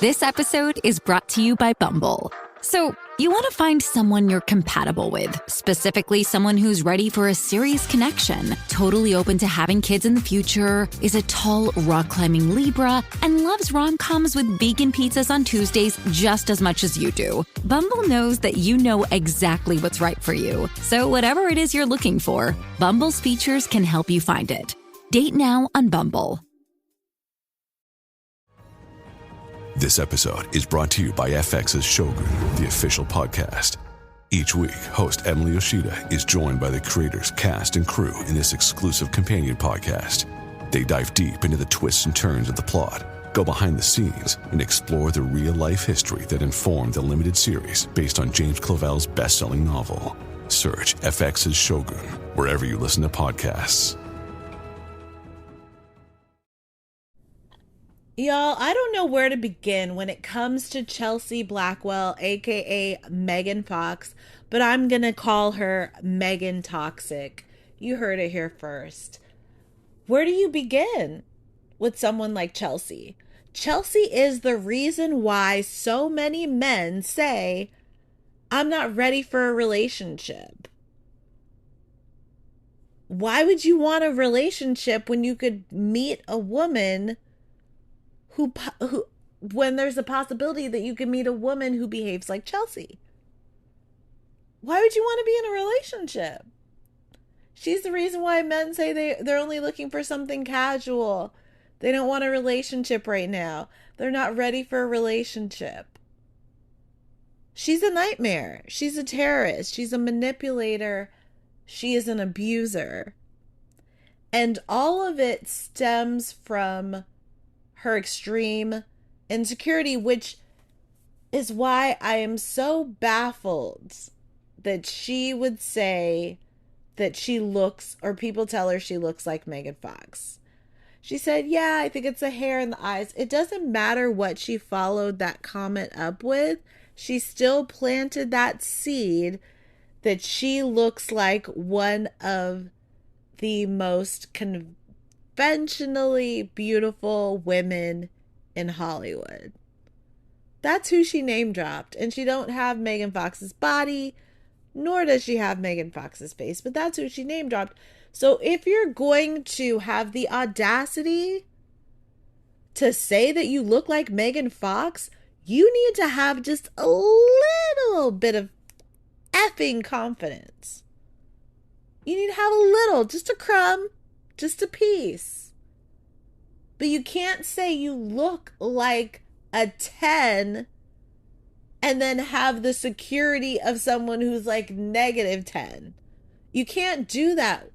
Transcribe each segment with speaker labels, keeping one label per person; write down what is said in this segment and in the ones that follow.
Speaker 1: This episode is brought to you by Bumble. So, you want to find someone you're compatible with, specifically someone who's ready for a serious connection, totally open to having kids in the future, is a tall, rock-climbing Libra, and loves rom-coms with vegan pizzas on Tuesdays just as much as you do. Bumble knows that you know exactly what's right for you. So whatever it is you're looking for, Bumble's features can help you find it. Date now on Bumble.
Speaker 2: This episode is brought to you by FX's Shogun, the official podcast. Each week, host Emily Yoshida is joined by the creators, cast, and crew in this exclusive companion podcast. They dive deep into the twists and turns of the plot, go behind the scenes, and explore the real-life history that informed the limited series based on James Clavell's best-selling novel. Search FX's Shogun wherever you listen to podcasts.
Speaker 3: Y'all, I don't know where to begin when it comes to Chelsea Blackwell, aka Megan Fox, but I'm gonna call her Megan Toxic. You heard it here first. Where do you begin with someone like Chelsea? Chelsea is the reason why so many men say, I'm not ready for a relationship. Why would you want a relationship when you could meet a woman who when there's a possibility that you can meet a woman who behaves like Chelsea? Why would you want to be in a relationship? She's the reason why men say they're only looking for something casual. They don't want a relationship right now. They're not ready for a relationship. She's a nightmare. She's a terrorist. She's a manipulator. She is an abuser. And all of it stems from her extreme insecurity, which is why I am so baffled that she would say that she looks, or people tell her she looks like Megan Fox. She said, yeah, I think it's the hair and the eyes. It doesn't matter what she followed that comment up with. She still planted that seed that she looks like one of the most conventionally beautiful women in Hollywood. That's who she name dropped. And she don't have Megan Fox's body, nor does she have Megan Fox's face, but that's who she name dropped. So if you're going to have the audacity to say that you look like Megan Fox, you need to have just a little bit of effing confidence. You need to have a little, just a crumb, just a piece. But you can't say you look like a 10 and then have the security of someone who's like negative 10. You can't do that.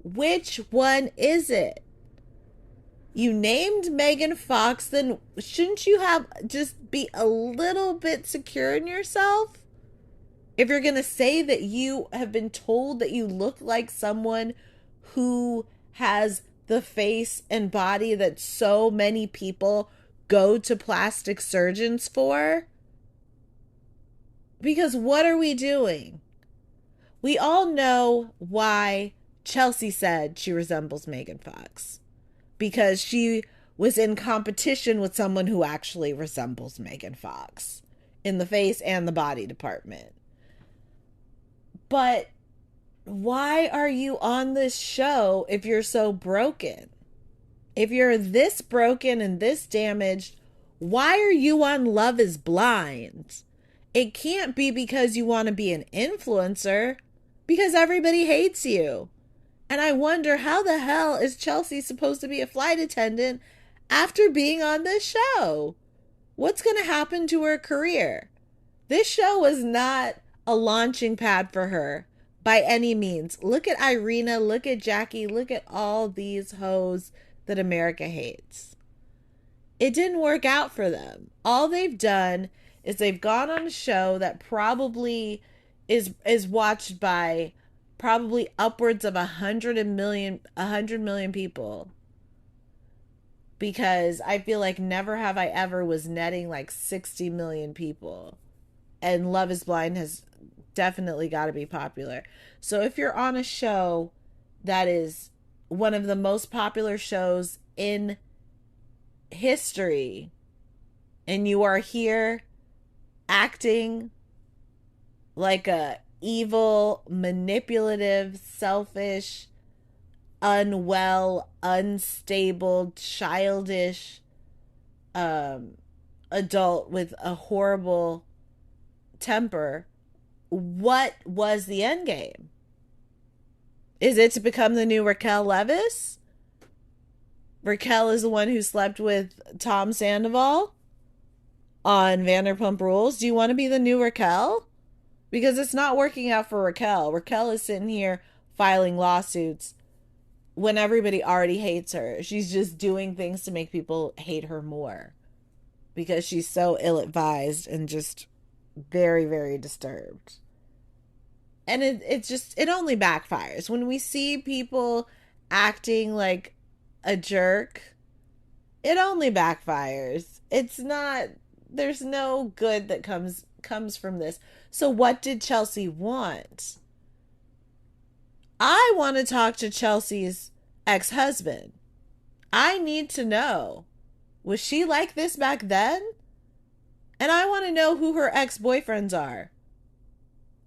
Speaker 3: Which one is it? You named Megan Fox, then shouldn't you have just be a little bit secure in yourself? If you're going to say that you have been told that you look like someone who has the face and body that so many people go to plastic surgeons for, because what are we doing? We all know why Chelsea said she resembles Megan Fox. Because she was in competition with someone who actually resembles Megan Fox in the face and the body department. But why are you on this show if you're so broken? If you're this broken and this damaged, why are you on Love is Blind? It can't be because you want to be an influencer, because everybody hates you. And I wonder, how the hell is Chelsea supposed to be a flight attendant after being on this show? What's going to happen to her career? This show was not a launching pad for her by any means. Look at Irina, look at Jackie, look at all these hoes that America hates. It didn't work out for them. All they've done is they've gone on a show that probably is watched by probably upwards of 100 million people. Because I feel like Never Have I Ever was netting like 60 million people. And Love is Blind has definitely got to be popular. So if you're on a show that is one of the most popular shows in history, and you are here acting like a evil, manipulative, selfish, unwell, unstable, childish adult with a horrible temper, what was the end game? Is it to become the new Raquel Leviss? Raquel is the one who slept with Tom Sandoval on Vanderpump Rules. Do you want to be the new Raquel? Because it's not working out for Raquel. Raquel is sitting here filing lawsuits when everybody already hates her. She's just doing things to make people hate her more because she's so ill-advised and just very, very disturbed. And it only backfires. When we see people acting like a jerk, it only backfires. It's not, there's no good that comes from this. So what did Chelsea want? I want to talk to Chelsea's ex-husband. I need to know, was she like this back then? And I want to know who her ex-boyfriends are.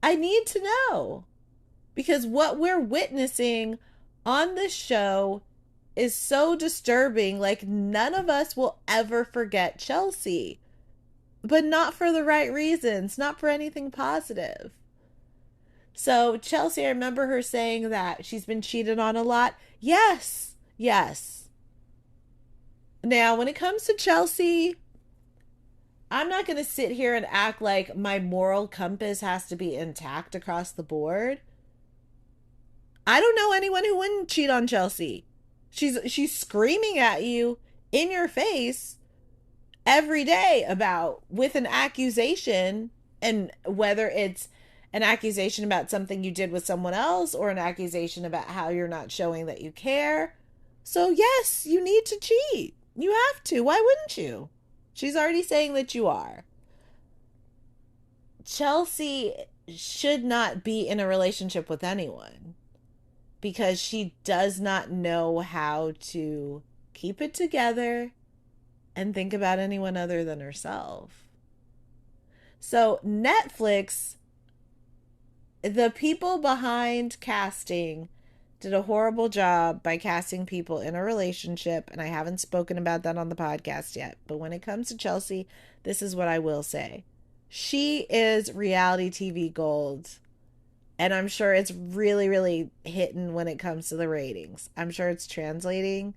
Speaker 3: I need to know. Because what we're witnessing on this show is so disturbing. Like, none of us will ever forget Chelsea. But not for the right reasons. Not for anything positive. So, Chelsea, I remember her saying that she's been cheated on a lot. Yes. Yes. Now, when it comes to Chelsea, I'm not going to sit here and act like my moral compass has to be intact across the board. I don't know anyone who wouldn't cheat on Chelsea. She's screaming at you in your face every day with an accusation, and whether it's an accusation about something you did with someone else or an accusation about how you're not showing that you care. So yes, you need to cheat. You have to. Why wouldn't you? She's already saying that you are. Chelsea should not be in a relationship with anyone because she does not know how to keep it together and think about anyone other than herself. So Netflix, the people behind casting, did a horrible job by casting people in a relationship, and I haven't spoken about that on the podcast yet. But when it comes to Chelsea, this is what I will say. She is reality TV gold, and I'm sure it's really, really hitting when it comes to the ratings. I'm sure it's translating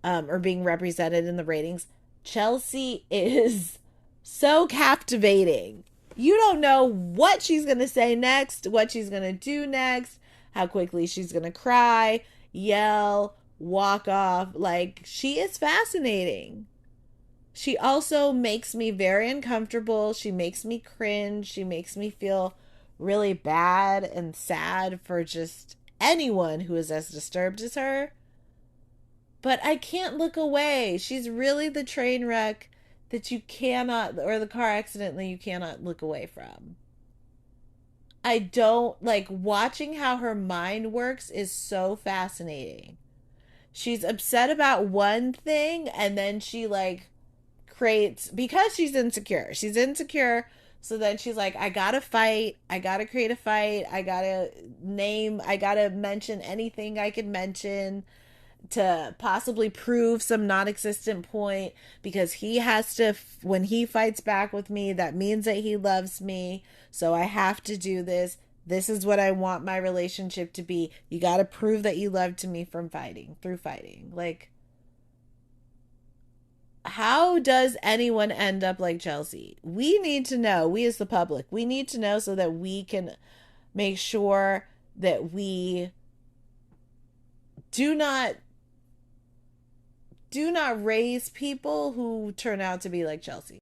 Speaker 3: or being represented in the ratings. Chelsea is so captivating. You don't know what she's going to say next, what she's going to do next, how quickly she's going to cry, yell, walk off. Like, she is fascinating. She also makes me very uncomfortable. She makes me cringe. She makes me feel really bad and sad for just anyone who is as disturbed as her. But I can't look away. She's really the train wreck that you cannot, or the car accident that you cannot look away from. I don't like watching how her mind works is so fascinating. She's upset about one thing and then she like creates, because she's insecure. She's insecure. So then she's like, I gotta fight. I gotta create a fight. I gotta mention anything I can mention to possibly prove some non-existent point, because he has to, when he fights back with me, that means that he loves me. So I have to do this. This is what I want my relationship to be. You got to prove that you love to me through fighting. Like, how does anyone end up like Chelsea? We need to know. We as the public, we need to know so that we can make sure that we do not raise people who turn out to be like Chelsea.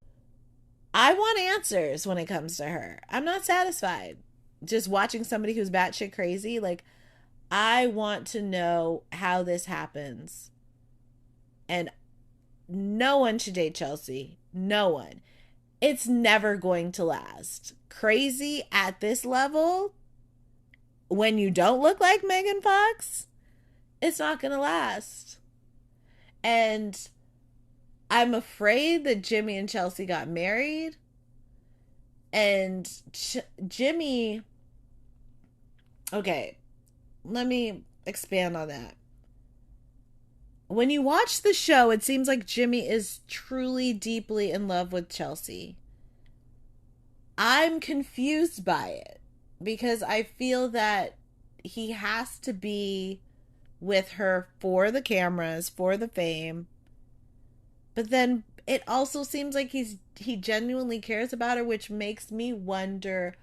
Speaker 3: I want answers when it comes to her. I'm not satisfied just watching somebody who's batshit crazy. Like, I want to know how this happens. And no one should date Chelsea. No one. It's never going to last. Crazy at this level, when you don't look like Megan Fox, it's not going to last. And I'm afraid that Jimmy and Chelsea got married, and Jimmy. Okay, let me expand on that. When you watch the show, it seems like Jimmy is truly deeply in love with Chelsea. I'm confused by it because I feel that he has to be with her for the cameras, for the fame. But then it also seems like he genuinely cares about her, which makes me wonder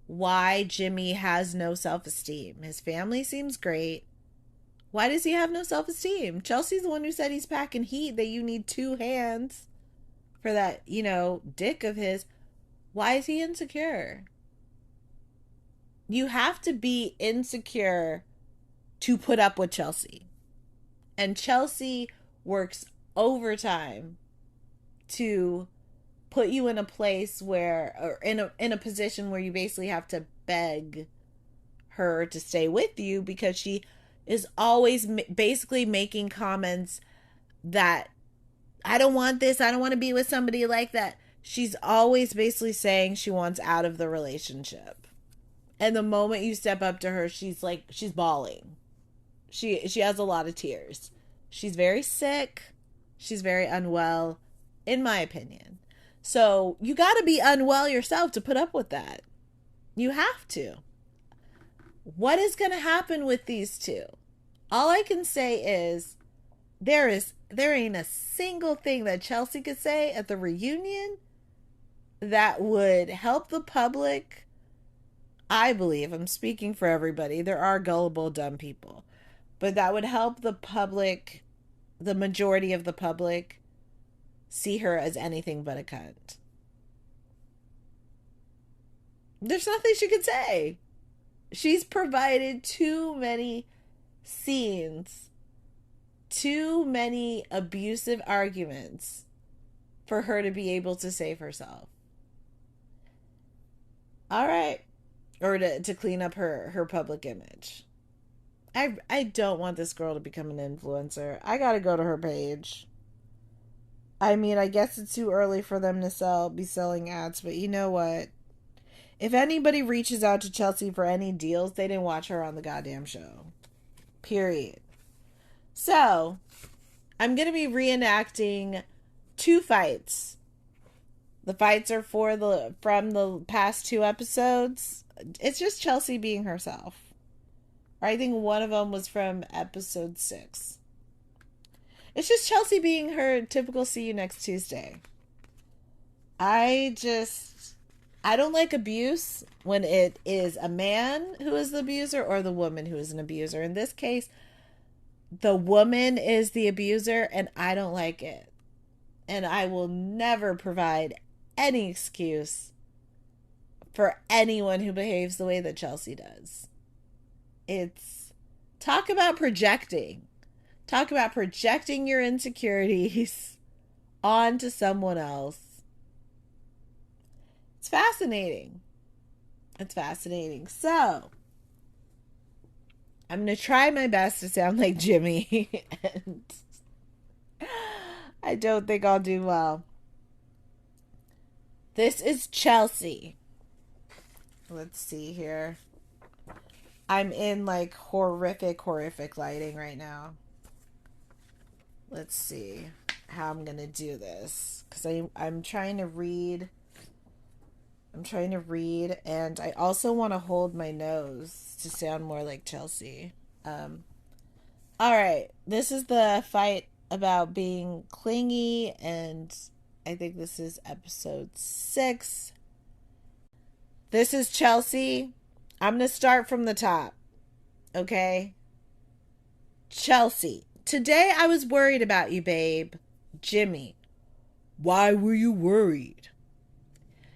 Speaker 3: why Jimmy has no self-esteem. His family seems great. Why does he have no self-esteem? Chelsea's the one who said he's packing heat, that you need two hands for that, dick of his. Why is he insecure? You have to be insecure to put up with Chelsea. And Chelsea works overtime to put you in a place where, or in a position where you basically have to beg her to stay with you, because she is always basically making comments that, I don't want this, I don't want to be with somebody like that. She's always basically saying she wants out of the relationship. And the moment you step up to her, she's bawling. She has a lot of tears. She's very sick. She's very unwell, in my opinion. So you got to be unwell yourself to put up with that. You have to. What is going to happen with these two? All I can say is there ain't a single thing that Chelsea could say at the reunion that would help the public. I believe, I'm speaking for everybody, there are gullible, dumb people, but that would help the public, the majority of the public, see her as anything but a cunt. There's nothing she could say. She's provided too many scenes, too many abusive arguments for her to be able to save herself. All right. Or to clean up her public image. I don't want this girl to become an influencer. I gotta go to her page. I mean, I guess it's too early for them to be selling ads, but you know what? If anybody reaches out to Chelsea for any deals, they didn't watch her on the goddamn show. Period. So, I'm going to be reenacting 2 fights. The fights are from the past 2 episodes. It's just Chelsea being herself. I think one of them was from episode 6. It's just Chelsea being her typical see you next Tuesday. I don't like abuse when it is a man who is the abuser or the woman who is an abuser. In this case, the woman is the abuser, and I don't like it. And I will never provide any excuse for anyone who behaves the way that Chelsea does. Talk about projecting. Talk about projecting your insecurities onto someone else. It's fascinating. It's fascinating. So, I'm going to try my best to sound like Jimmy, and I don't think I'll do well. This is Chelsea. Let's see here. I'm in horrific lighting right now. Let's see how I'm going to do this, because I'm trying to read. And I also want to hold my nose to sound more like Chelsea. All right, this is the fight about being clingy, and I think this is episode 6. This is Chelsea. I'm going to start from the top, okay? Chelsea, today I was worried about you, babe. Jimmy, why were you worried?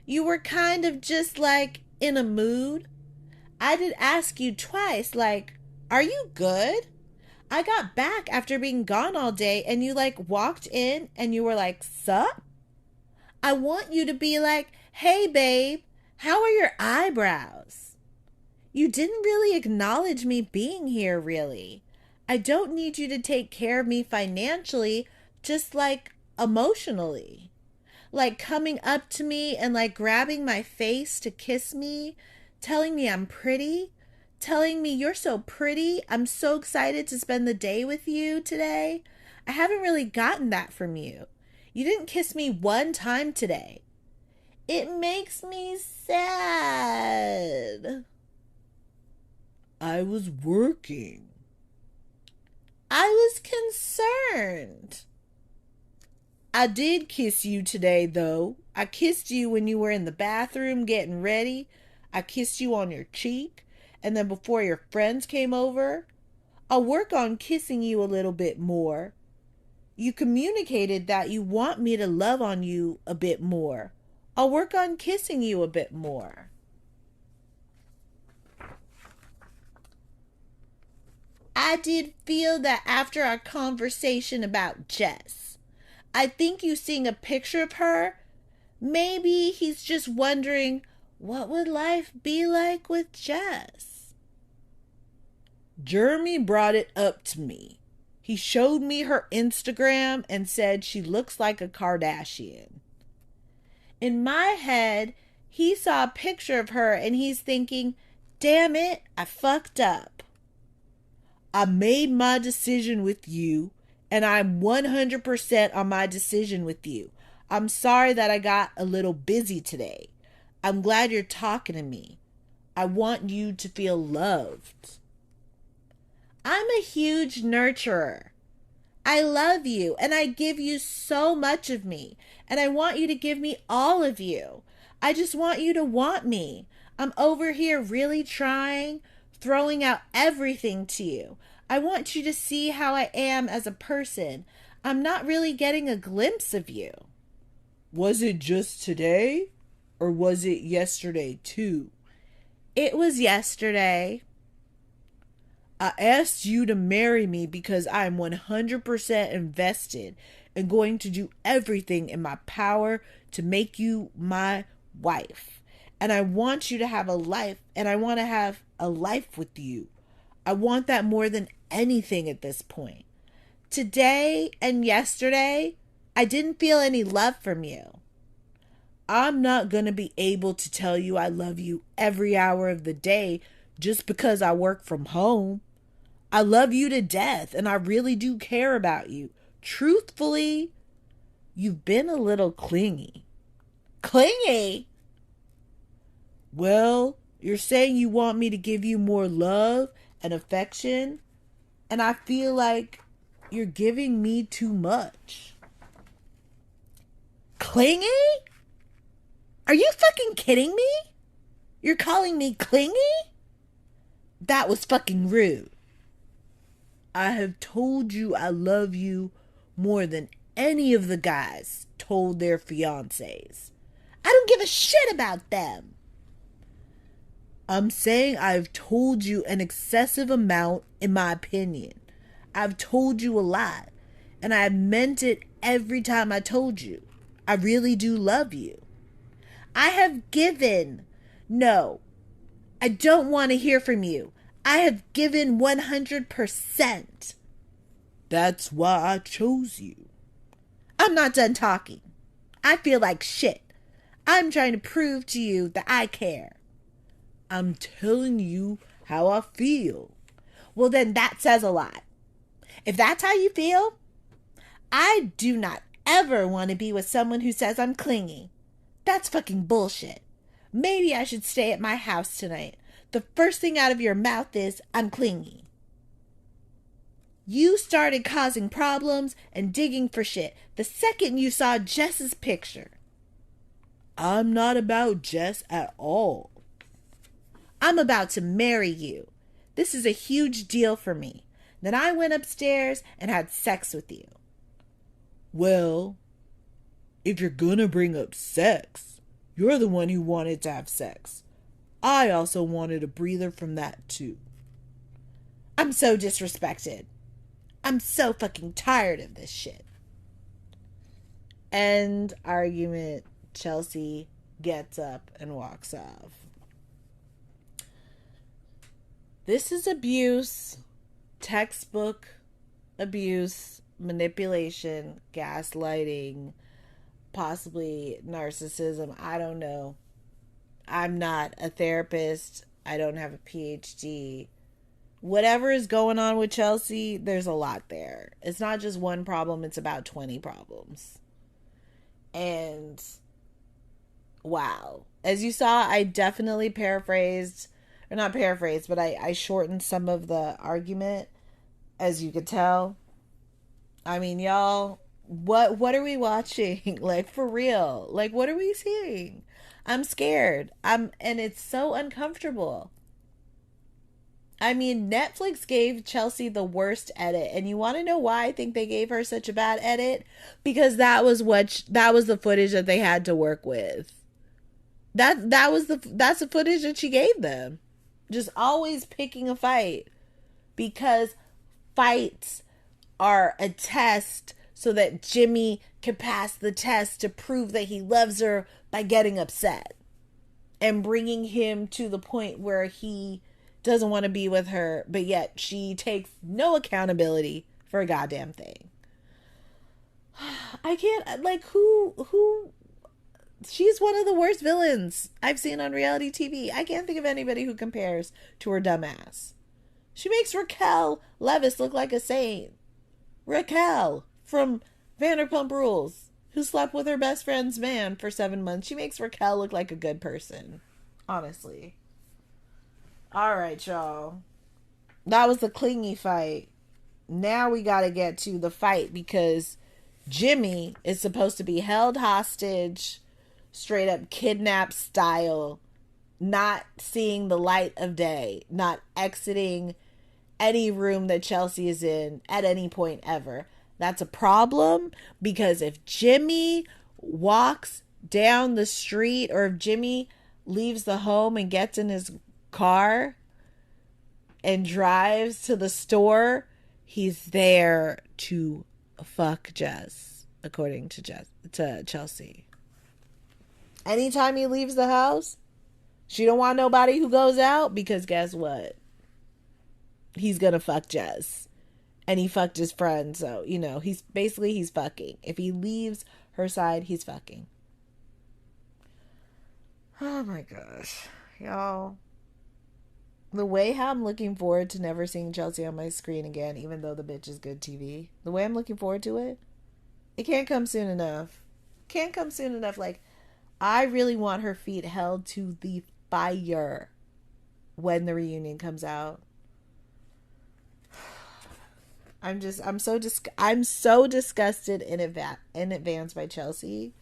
Speaker 3: You were kind of just in a mood. I did ask you twice, are you good? I got back after being gone all day, and you walked in and you were like, sup? I want you to be like, hey babe, how are your eyebrows? You didn't really acknowledge me being here, really. I don't need you to take care of me financially, just emotionally. Like coming up to me and like grabbing my face to kiss me, telling me I'm pretty, telling me you're so pretty. I'm so excited to spend the day with you today. I haven't really gotten that from you. You didn't kiss me one time today. It makes me sad. I was working. I was concerned. I did kiss you today, though. I kissed you when you were in the bathroom getting ready. I kissed you on your cheek. And then before your friends came over, I'll work on kissing you a little bit more. You communicated that you want me to love on you a bit more. I'll work on kissing you a bit more. I did feel that after our conversation about Jess. I think you seeing a picture of her, maybe he's just wondering, what would life be like with Jess? Jeremy brought it up to me. He showed me her Instagram and said she looks like a Kardashian. In my head, he saw a picture of her and he's thinking, damn it, I fucked up. I made my decision with you. And I'm 100% on my decision with you. I'm sorry that I got a little busy today. I'm glad you're talking to me. I want you to feel loved. I'm a huge nurturer. I love you and I give you so much of me. And I want you to give me all of you. I just want you to want me. I'm over here really trying, throwing out everything to you. I want you to see how I am as a person. I'm not really getting a glimpse of you. Was it just today? Or was it yesterday too? It was yesterday. I asked you to marry me because I'm 100% invested and going to do everything in my power to make you my wife. And I want you to have a life, and I want to have a life with you. I want that more than anything at this point. Today and yesterday, I didn't feel any love from you. I'm not going to be able to tell you I love you every hour of the day just because I work from home. I love you to death and I really do care about you. Truthfully, you've been a little clingy. Clingy? Well, you're saying you want me to give you more love and affection, and I feel like you're giving me too much. Clingy? Are you fucking kidding me? You're calling me clingy? That was fucking rude. I have told you I love you more than any of the guys told their fiancés. I don't give a shit about them. I'm saying I've told you an excessive amount in my opinion. I've told you a lot, and I meant it every time I told you. I really do love you. I have given. No, I don't want to hear from you. I have given 100%. That's why I chose you. I'm not done talking. I feel like shit. I'm trying to prove to you that I care. I'm telling you how I feel. Well, then that says a lot. If that's how you feel, I do not ever want to be with someone who says I'm clingy. That's fucking bullshit. Maybe I should stay at my house tonight. The first thing out of your mouth is, I'm clingy. You started causing problems and digging for shit the second you saw Jess's picture. I'm not about Jess at all. I'm about to marry you. This is a huge deal for me. Then I went upstairs and had sex with you. Well, if you're gonna bring up sex, you're the one who wanted to have sex. I also wanted a breather from that too. I'm so disrespected. I'm so fucking tired of this shit. End argument. Chelsea gets up and walks off. This is abuse. Textbook abuse. manipulation, gaslighting, possibly narcissism. I don't know. I'm not a therapist. I don't have a PhD. Whatever is going on with Chelsea, there's a lot there. It's not just one problem, it's about 20 problems. And wow. As you saw, I definitely paraphrased, or not paraphrased, but I shortened some of the argument, as you could tell. I mean, y'all, what are we watching? Like, for real. Like, what are we seeing? I'm scared. And it's so uncomfortable. I mean, Netflix gave Chelsea the worst edit, and you want to know why I think they gave her such a bad edit? Because that was the footage that they had to work with. That's the footage that she gave them. Just always picking a fight, because fights are a test so that Jimmy can pass the test to prove that he loves her by getting upset and bringing him to the point where he doesn't want to be with her, but yet she takes no accountability for a goddamn thing. I can't, like, who she's one of the worst villains I've seen on reality TV. I can't think of anybody who compares to her dumbass. She makes Raquel Leviss look like a saint. Raquel from Vanderpump Rules, who slept with her best friend's man for 7 months. She makes Raquel look like a good person. Honestly. All right, y'all. That was the clingy fight. Now we got to get to the fight, because Jimmy is supposed to be held hostage, straight up kidnap style, not seeing the light of day, not exiting any room that Chelsea is in at any point ever. That's a problem, because if Jimmy walks down the street, or if Jimmy leaves the home and gets in his car and drives to the store, he's there to fuck Jess, according to Chelsea. Anytime he leaves the house, she don't want nobody who goes out, because guess what? He's gonna fuck Jess. And he fucked his friend, so, you know, he's fucking. If he leaves her side, he's fucking. Oh my gosh. Y'all. The way how I'm looking forward to never seeing Chelsea on my screen again, even though the bitch is good TV. The way I'm looking forward to it, it can't come soon enough. Can't come soon enough. Like, I really want her feet held to the fire when the reunion comes out. I'm so disgusted in advance by Chelsea.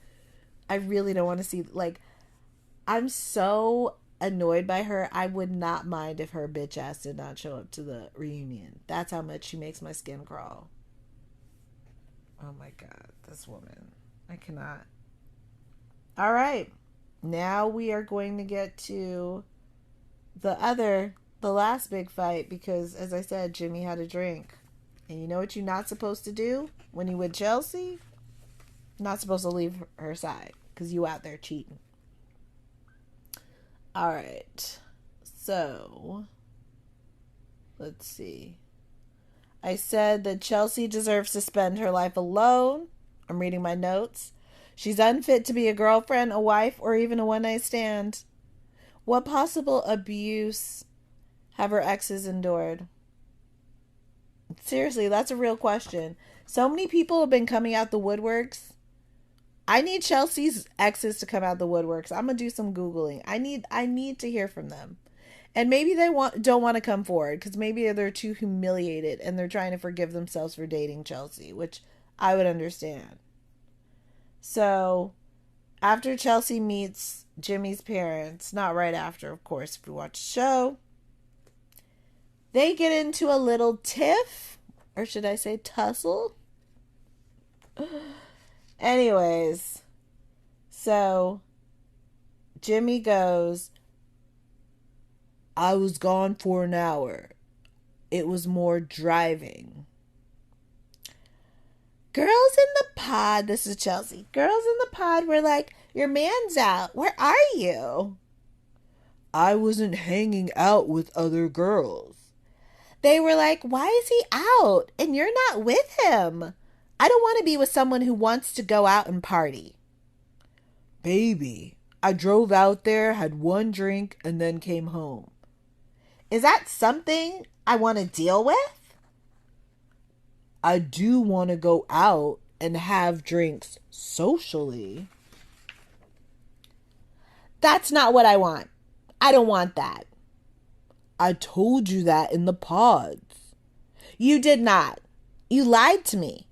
Speaker 3: I really don't want to see, like, I'm so annoyed by her. I would not mind if her bitch ass did not show up to the reunion. That's how much she makes my skin crawl. Oh my God, this woman. I cannot. All right. Now we are going to get to the last big fight, because, as I said, Jimmy had a drink. And you know what you're not supposed to do when you with Chelsea? Not supposed to leave her side, because you out there cheating. All right. So, let's see. I said that Chelsea deserves to spend her life alone. I'm reading my notes. She's unfit to be a girlfriend, a wife, or even a one-night stand. What possible abuse have her exes endured? Seriously, that's a real question. So many people have been coming out the woodworks. I need Chelsea's exes to come out the woodworks. I'm gonna do some Googling. I need to hear from them. And maybe they don't want to come forward, because maybe they're too humiliated and they're trying to forgive themselves for dating Chelsea, which I would understand. So, after Chelsea meets Jimmy's parents, not right after, of course, if you watch the show, they get into a little tiff, or should I say tussle? Anyways, so Jimmy goes, I was gone for an hour. It was more driving. Girls in the pod, this is Chelsea. Girls in the pod were like, your man's out. Where are you? I wasn't hanging out with other girls. They were like, why is he out and you're not with him? I don't want to be with someone who wants to go out and party. Baby, I drove out there, had one drink, and then came home. Is that something I want to deal with? I do want to go out and have drinks socially. That's not what I want. I don't want that. I told you that in the pods. You did not. You lied to me.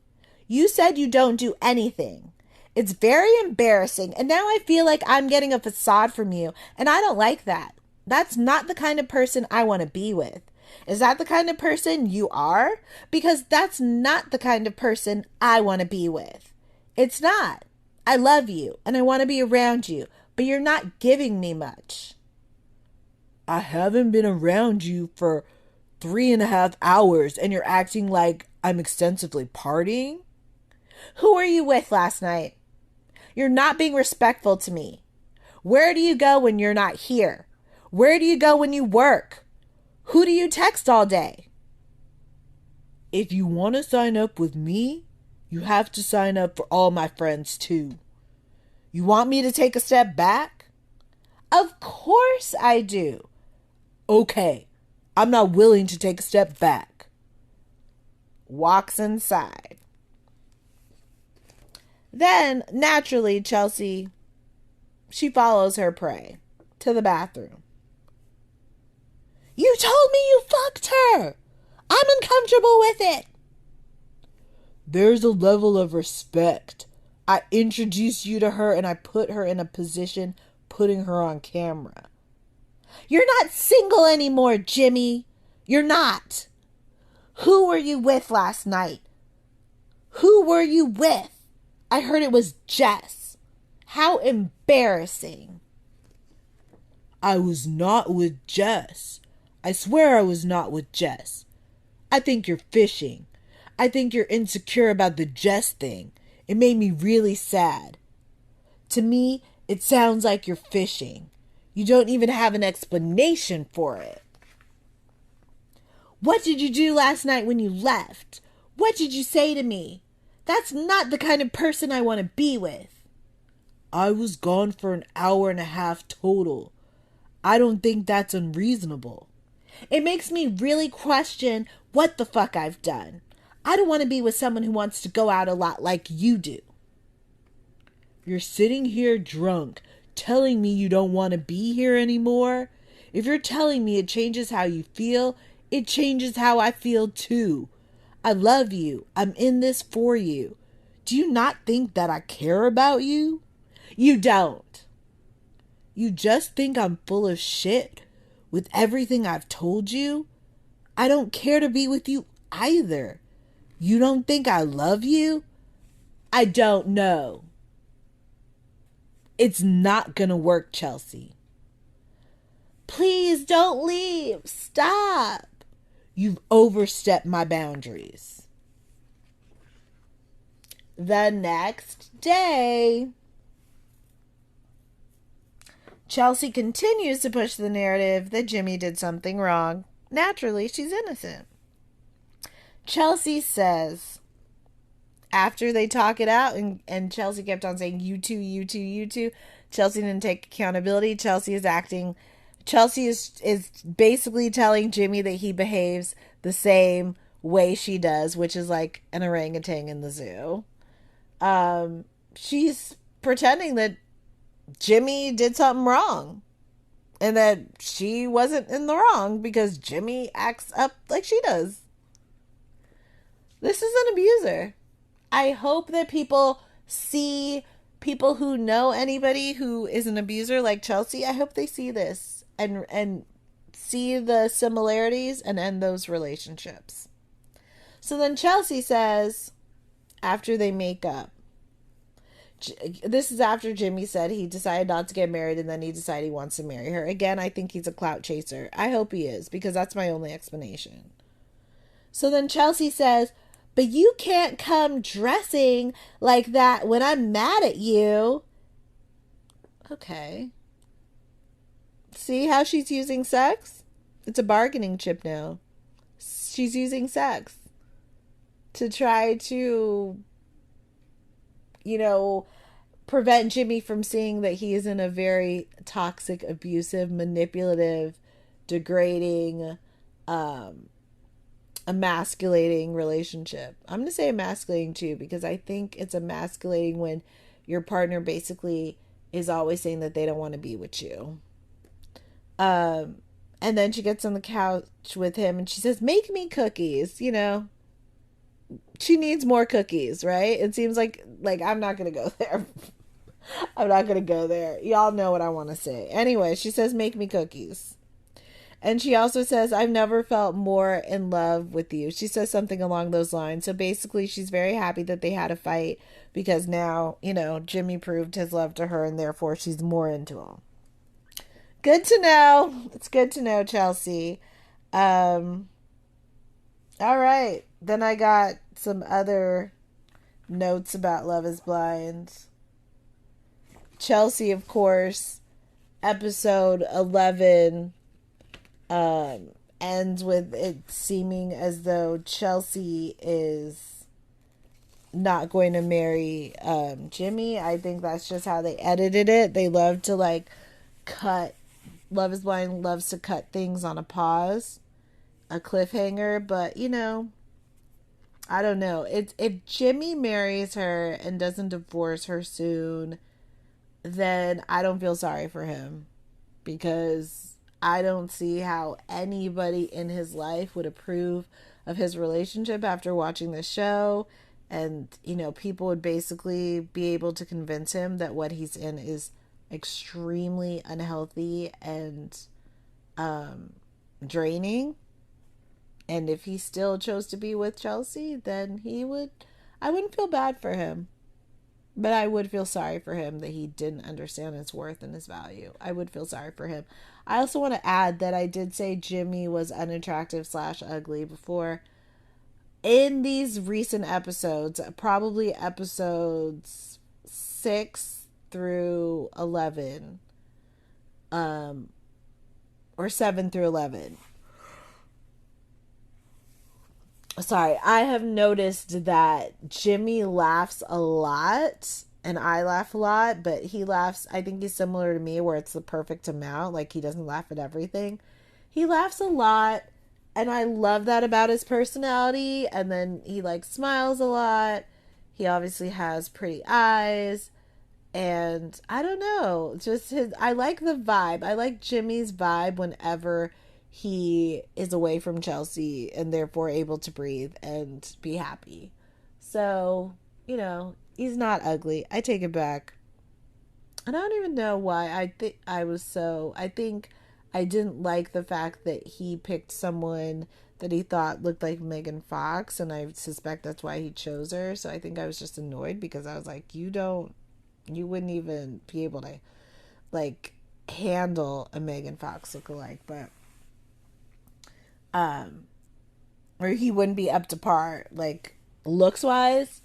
Speaker 3: You said you don't do anything. It's very embarrassing, and now I feel like I'm getting a facade from you, and I don't like that. That's not the kind of person I want to be with. Is that the kind of person you are? Because that's not the kind of person I want to be with. It's not. I love you, and I want to be around you, but you're not giving me much. I haven't been around you for 3.5 hours, and you're acting like I'm extensively partying? Who were you with last night? You're not being respectful to me. Where do you go when you're not here? Where do you go when you work? Who do you text all day? If you want to sign up with me, you have to sign up for all my friends too. You want me to take a step back? Of course I do. Okay, I'm not willing to take a step back. Walks inside. Then, naturally, Chelsea, she follows her prey to the bathroom. You told me you fucked her. I'm uncomfortable with it. There's a level of respect. I introduced you to her and I put her in a position, putting her on camera. You're not single anymore, Jimmy. You're not. Who were you with last night? Who were you with? I heard it was Jess. How embarrassing. I was not with Jess. I swear I was not with Jess. I think you're fishing. I think you're insecure about the Jess thing. It made me really sad. To me, it sounds like you're fishing. You don't even have an explanation for it. What did you do last night when you left? What did you say to me? That's not the kind of person I want to be with. I was gone for 1.5 hours total. I don't think that's unreasonable. It makes me really question what the fuck I've done. I don't want to be with someone who wants to go out a lot like you do. You're sitting here drunk, telling me you don't want to be here anymore. If you're telling me it changes how you feel, it changes how I feel too. I love you. I'm in this for you. Do you not think that I care about you? You don't. You just think I'm full of shit with everything I've told you? I don't care to be with you either. You don't think I love you? I don't know. It's not gonna work, Chelsea. Please don't leave. Stop. You've overstepped my boundaries. The next day, Chelsea continues to push the narrative that Jimmy did something wrong. Naturally, she's innocent. Chelsea says, after they talk it out, and Chelsea kept on saying, you two, you two, you two, Chelsea didn't take accountability. Chelsea is basically telling Jimmy that he behaves the same way she does, which is like an orangutan in the zoo. She's pretending that Jimmy did something wrong and that she wasn't in the wrong because Jimmy acts up like she does. This is an abuser. I hope that people who know anybody who is an abuser like Chelsea, I hope they see this and see the similarities and end those relationships. So then Chelsea says, after they make up, this is after Jimmy said he decided not to get married and then he decided he wants to marry her. Again, I think he's a clout chaser. I hope he is, because that's my only explanation. So then Chelsea says, but you can't come dressing like that when I'm mad at you. Okay. See how she's using sex? It's a bargaining chip now. She's using sex to try to prevent Jimmy from seeing that he is in a very toxic, abusive, manipulative, degrading, emasculating relationship. I'm going to say emasculating too, because I think it's emasculating when your partner basically is always saying that they don't want to be with you. And then she gets on the couch with him and she says, make me cookies, She needs more cookies, right? It seems like I'm not going to go there. I'm not going to go there. Y'all know what I want to say. Anyway, she says, make me cookies. And she also says, I've never felt more in love with you. She says something along those lines. So basically, she's very happy that they had a fight because now, Jimmy proved his love to her and therefore she's more into him. Good to know. It's good to know, Chelsea. All right. Then I got some other notes about Love is Blind. Chelsea, of course, episode 11 ends with it seeming as though Chelsea is not going to marry Jimmy. I think that's just how they edited it. They love to cut. Love is Blind loves to cut things on a pause, a cliffhanger, but I don't know. If Jimmy marries her and doesn't divorce her soon, then I don't feel sorry for him, because I don't see how anybody in his life would approve of his relationship after watching the show. And, people would basically be able to convince him that what he's in is extremely unhealthy and draining. And if he still chose to be with Chelsea, then I wouldn't feel bad for him. But I would feel sorry for him that he didn't understand his worth and his value. I would feel sorry for him. I also want to add that I did say Jimmy was unattractive / ugly before. In these recent episodes, probably episodes 6 through 11, or 7 through 11. Sorry, I have noticed that Jimmy laughs a lot and I laugh a lot, but he laughs, I think he's similar to me where it's the perfect amount. Like, he doesn't laugh at everything. He laughs a lot and I love that about his personality. And then he smiles a lot. He obviously has pretty eyes. And I don't know, I like the vibe. I like Jimmy's vibe whenever he is away from Chelsea and therefore able to breathe and be happy. So, he's not ugly. I take it back. And I don't even know why I think I didn't like the fact that he picked someone that he thought looked like Megan Fox, and I suspect that's why he chose her. So I think I was just annoyed because I was like, you wouldn't even be able to handle a Megan Fox lookalike, but or he wouldn't be up to par looks wise.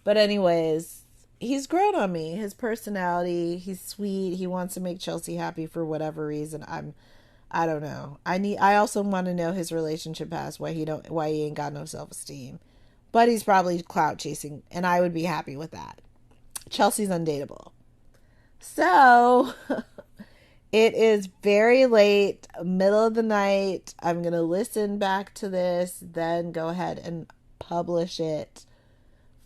Speaker 3: But anyways, he's grown on me. His personality, he's sweet. He wants to make Chelsea happy for whatever reason. I don't know. I also want to know his relationship past, why he ain't got no self-esteem. But he's probably clout chasing, and I would be happy with that. Chelsea's undateable. So it is very late, middle of the night. I'm going to listen back to this, then go ahead and publish it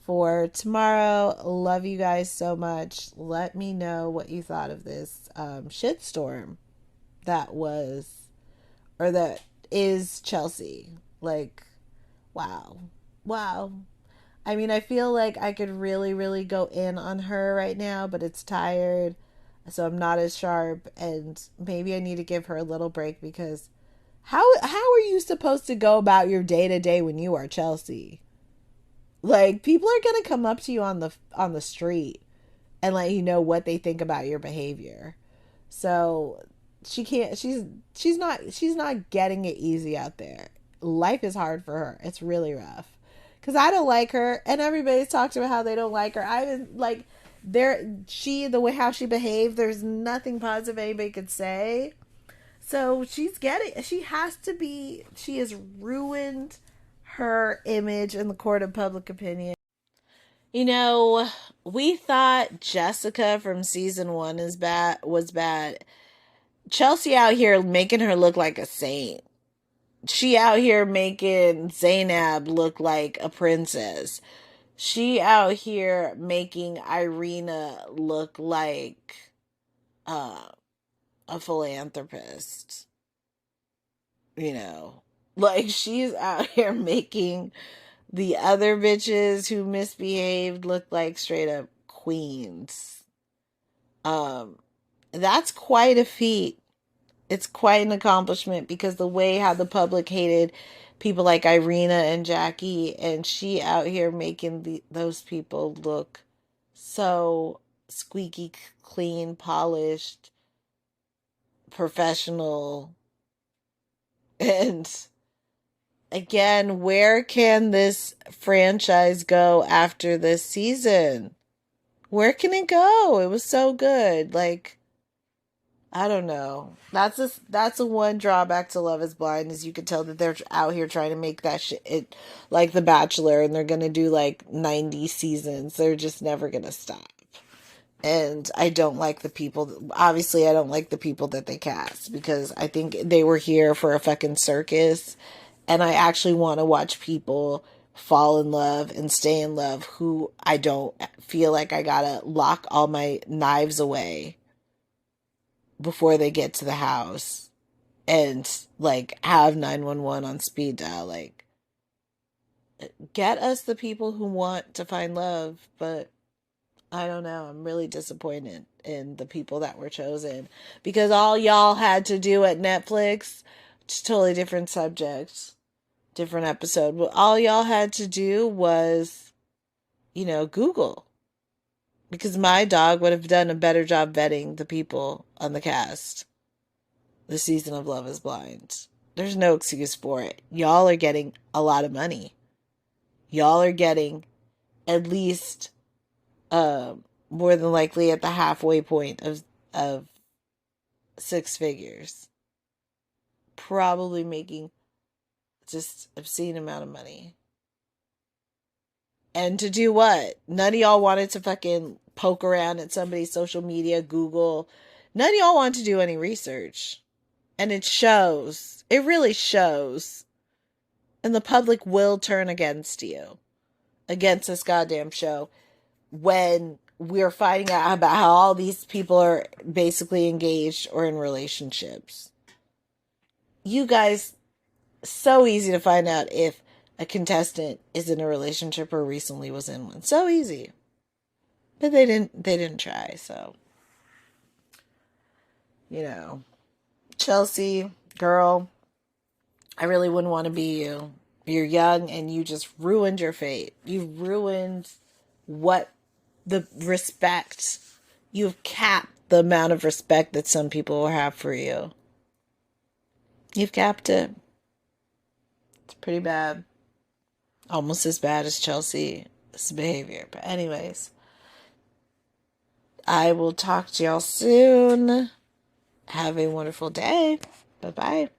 Speaker 3: for tomorrow. Love you guys so much. Let me know what you thought of this shitstorm that is Chelsea. Wow. I mean, I feel like I could really, really go in on her right now, but it's tired, so I'm not as sharp, and maybe I need to give her a little break, because how are you supposed to go about your day-to-day when you are Chelsea? People are going to come up to you on the street and let you know what they think about your behavior. So she's not getting it easy out there. Life is hard for her. It's really rough. Because I don't like her, and everybody's talked about how they don't like her. I didn't the way how she behaved, there's nothing positive anybody could say. So she has ruined her image in the court of public opinion. You know, we thought Jessica from season 1 was bad. Chelsea out here making her look like a saint. She out here making Zainab look like a princess. She out here making Irina look like uh, a philanthropist. You know, like she's out here making the other bitches who misbehaved look like straight up queens. Um, that's quite a feat. It's quite an accomplishment because the way how the public hated people like Irina and Jackie, and she out here making those people look so squeaky clean, polished, professional. And again, where can this franchise go after this season? Where can it go? It was so good. Like, I don't know. That's a one drawback to Love Is Blind is you could tell that they're out here trying to make that shit like The Bachelor, and they're gonna do like 90 seasons. They're just never gonna stop. And I don't like the people. Obviously, I don't like the people that they cast because I think they were here for a fucking circus, and I actually want to watch people fall in love and stay in love who I don't feel like I gotta lock all my knives away before they get to the house and like have 911 on speed dial. Like, get us the people who want to find love. But I don't know, I'm really disappointed in the people that were chosen because all y'all had to do at Netflix, it's totally different subject, different episode, but all y'all had to do was, Google, because my dog would have done a better job vetting the people on the cast this season of Love Is Blind. There's no excuse for it. Y'all are getting a lot of money. Y'all are getting at least more than likely at the halfway point of six figures. Probably making just obscene amount of money. And to do what? None of y'all wanted to fucking poke around at somebody's social media, Google. None of y'all want to do any research. And it shows. It really shows. And the public will turn against you. Against this goddamn show. When we're finding out about how all these people are basically engaged or in relationships. You guys, so easy to find out if a contestant is in a relationship or recently was in one. So easy. But they didn't try, so Chelsea, girl, I really wouldn't want to be you. You're young and you just ruined your fate. You ruined what the respect. You've capped the amount of respect that some people will have for you. You've capped it. It's pretty bad. Almost as bad as Chelsea's behavior. But anyways, I will talk to y'all soon. Have a wonderful day. Bye-bye.